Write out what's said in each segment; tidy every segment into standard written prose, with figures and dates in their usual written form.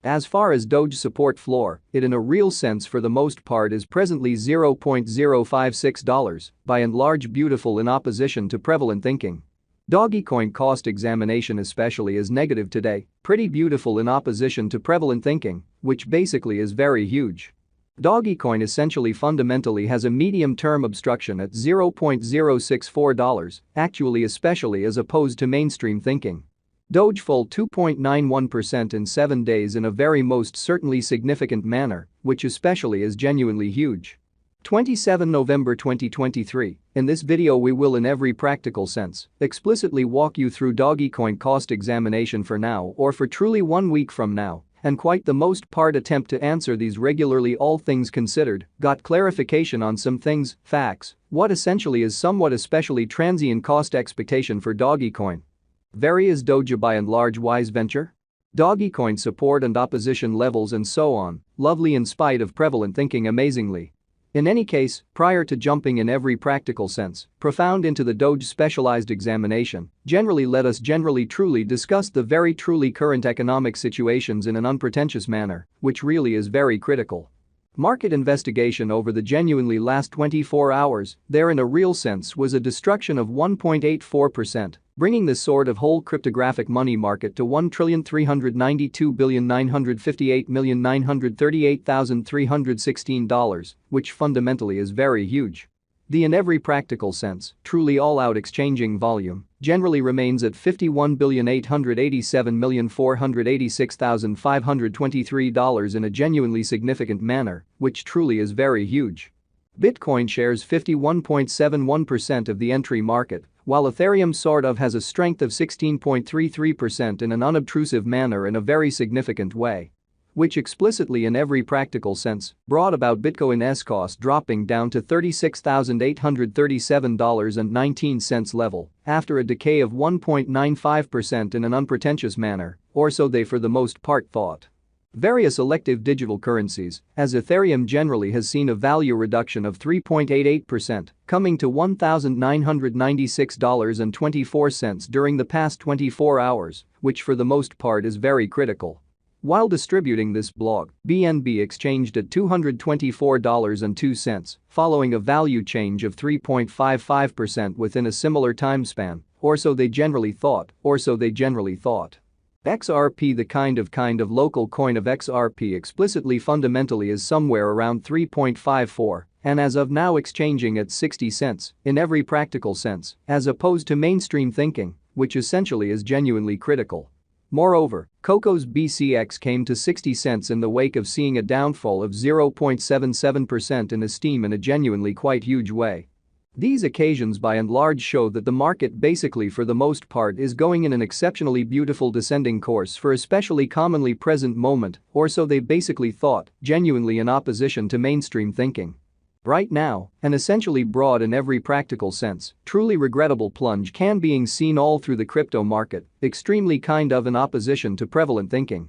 As far as Doge support floor, it in a real sense for the most part is presently $0.056, by and large beautiful in opposition to prevalent thinking. Dogecoin cost examination especially is negative today, pretty beautiful in opposition to prevalent thinking, which basically is very huge. Dogecoin essentially fundamentally has a medium-term obstruction at $0.064, actually especially as opposed to mainstream thinking. Doge fall 2.91% in 7 days in a very most certainly significant manner, which especially is genuinely huge. 27 November 2023, in this video we will in every practical sense explicitly walk you through Dogecoin cost examination for now or for truly 1 week from now, and quite the most part attempt to answer these regularly all things considered, got clarification on some things, facts, what essentially is somewhat especially transient cost expectation for Dogecoin. Very is Doge by and large wise venture? Dogecoin support and opposition levels and so on, lovely in spite of prevalent thinking amazingly. In any case, prior to jumping in every practical sense, profound into the Doge specialized examination, let us truly discuss the very truly current economic situations in an unpretentious manner, which really is very critical. Market investigation over the genuinely last 24 hours, there in a real sense was a destruction of 1.84%, bringing the sort of whole cryptographic money market to $1,392,958,938,316, which fundamentally is very huge. The in every practical sense, truly all-out exchanging volume generally remains at $51,887,486,523 in a genuinely significant manner, which truly is very huge. Bitcoin shares 51.71% of the entry market, while Ethereum sort of has a strength of 16.33% in an unobtrusive manner in a very significant way. Which explicitly in every practical sense brought about Bitcoin's cost dropping down to $36,837.19 level after a decay of 1.95% in an unpretentious manner, or so they for the most part thought. Various elective digital currencies, as Ethereum generally has seen a value reduction of 3.88%, coming to $1,996.24 during the past 24 hours, which for the most part is very critical. While distributing this blog, BNB exchanged at $224.02, following a value change of 3.55% within a similar time span, or so they generally thought. XRP, the kind of local coin of XRP explicitly fundamentally is somewhere around 3.54, and as of now exchanging at 60 cents in every practical sense, as opposed to mainstream thinking, which essentially is genuinely critical. Moreover, Coco's BCX came to 60 cents in the wake of seeing a downfall of 0.77% in esteem in a genuinely quite huge way. These occasions by and large show that the market basically for the most part is going in an exceptionally beautiful descending course for especially commonly present moment, or so they basically thought, genuinely in opposition to mainstream thinking. Right now, an essentially broad in every practical sense, truly regrettable plunge can being seen all through the crypto market, extremely in opposition to prevalent thinking.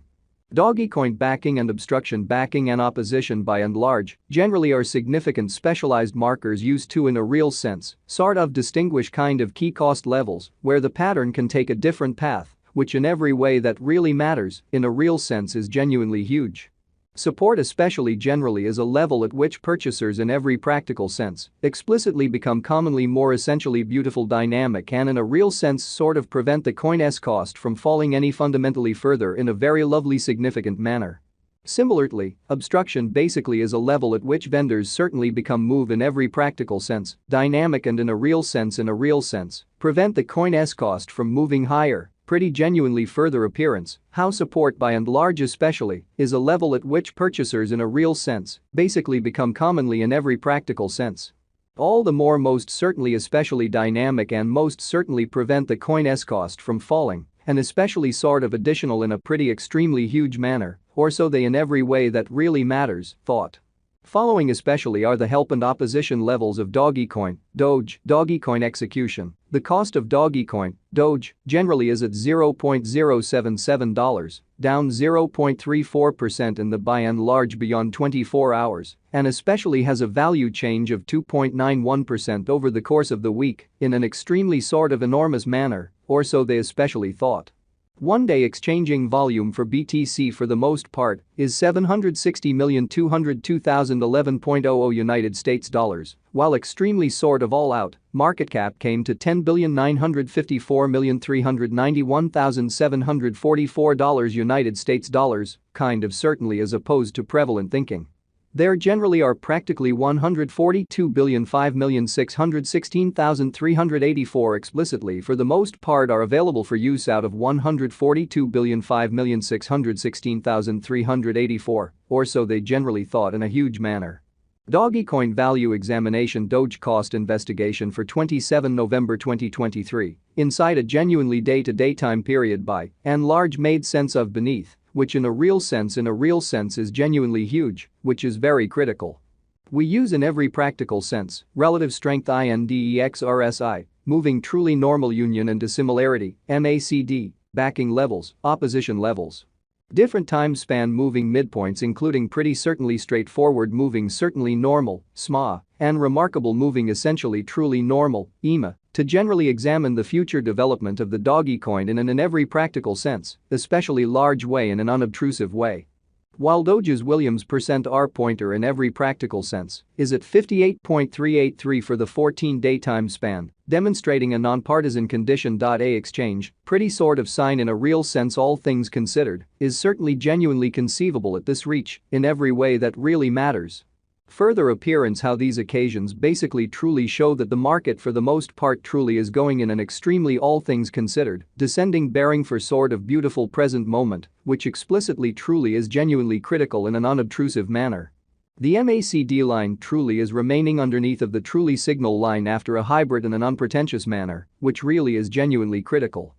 Dogecoin backing and obstruction backing and opposition by and large generally are significant specialized markers used to in a real sense sort of distinguish key cost levels where the pattern can take a different path, which in every way that really matters in a real sense is genuinely huge. Support especially generally is a level at which purchasers in every practical sense explicitly become commonly more essentially beautiful dynamic and in a real sense sort of prevent the coin's cost from falling any fundamentally further in a very lovely significant manner. Similarly, obstruction basically is a level at which vendors certainly become move in every practical sense, dynamic and in a real sense prevent the coin's cost from moving higher. Pretty genuinely further appearance, how support by and large especially is a level at which purchasers in a real sense basically become commonly in every practical sense. All the more most certainly especially dynamic and most certainly prevent the coin's cost from falling, and especially sort of additional in a pretty extremely huge manner, or so they in every way that really matters, thought. Following especially are the help and opposition levels of Dogecoin, Doge, Dogecoin execution. The cost of Dogecoin, Doge, generally is at $0.077, down 0.34% in the by and large beyond 24 hours, and especially has a value change of 2.91% over the course of the week in an extremely sort of enormous manner, or so they especially thought. One-day exchanging volume for BTC for the most part is 760,202,011.00 United States dollars, while extremely sort of all out, market cap came to $10,954,391,744 United States dollars, kind of certainly as opposed to prevalent thinking. There generally are practically 142,005,616,384 explicitly for the most part are available for use out of 142,005,616,384, or so they generally thought in a huge manner. Dogecoin value examination Doge cost investigation for 27 November 2023, inside a genuinely day-to-day time period by and large made sense of beneath, which in a real sense is genuinely huge, which is very critical. We use in every practical sense, relative strength index RSI, moving truly normal union and dissimilarity, MACD, backing levels, opposition levels. Different time span moving midpoints including pretty certainly straightforward moving certainly normal, SMA, and remarkable moving essentially truly normal, EMA, to generally examine the future development of the Dogecoin in every practical sense, especially large way in an unobtrusive way. While Doge's Williams %R pointer in every practical sense is at 58.383 for the 14-day time span, demonstrating a nonpartisan condition. A exchange, pretty sort of sign in a real sense all things considered, is certainly genuinely conceivable at this reach in every way that really matters. Further appearance how these occasions basically truly show that the market for the most part truly is going in an extremely all things considered, descending bearing for sort of beautiful present moment, which explicitly truly is genuinely critical in an unobtrusive manner. The MACD line truly is remaining underneath of the truly signal line after a hybrid in an unpretentious manner, which really is genuinely critical.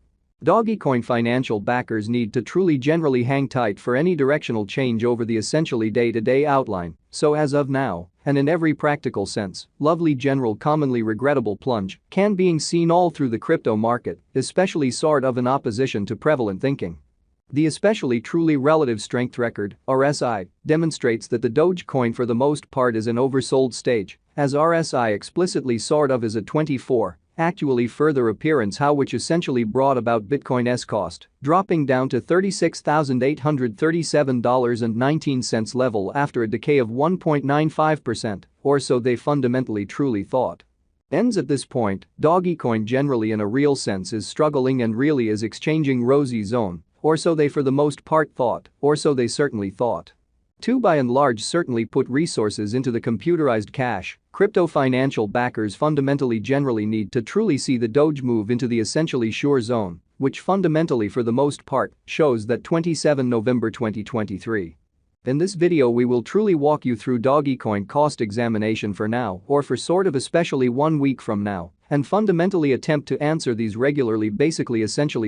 Dogecoin financial backers need to truly generally hang tight for any directional change over the essentially day-to-day outline, so as of now, and in every practical sense, lovely general commonly regrettable plunge can being seen all through the crypto market, especially sort of in opposition to prevalent thinking. The especially truly relative strength record, RSI, demonstrates that the Dogecoin for the most part is an oversold stage, as RSI explicitly sort of is at 24. Actually further appearance how which essentially brought about Bitcoin's cost, dropping down to $36,837.19 level after a decay of 1.95%, or so they fundamentally truly thought. Ends at this point, Dogecoin generally in a real sense is struggling and really is exchanging rosy zone, or so they for the most part thought, or so they certainly thought. To by and large certainly put resources into the computerized cash, crypto financial backers fundamentally generally need to truly see the Doge move into the essentially sure zone, which fundamentally for the most part shows that 27 November 2023. In this video we will truly walk you through Dogecoin cost examination for now or for sort of especially 1 week from now and fundamentally attempt to answer these regularly basically essentially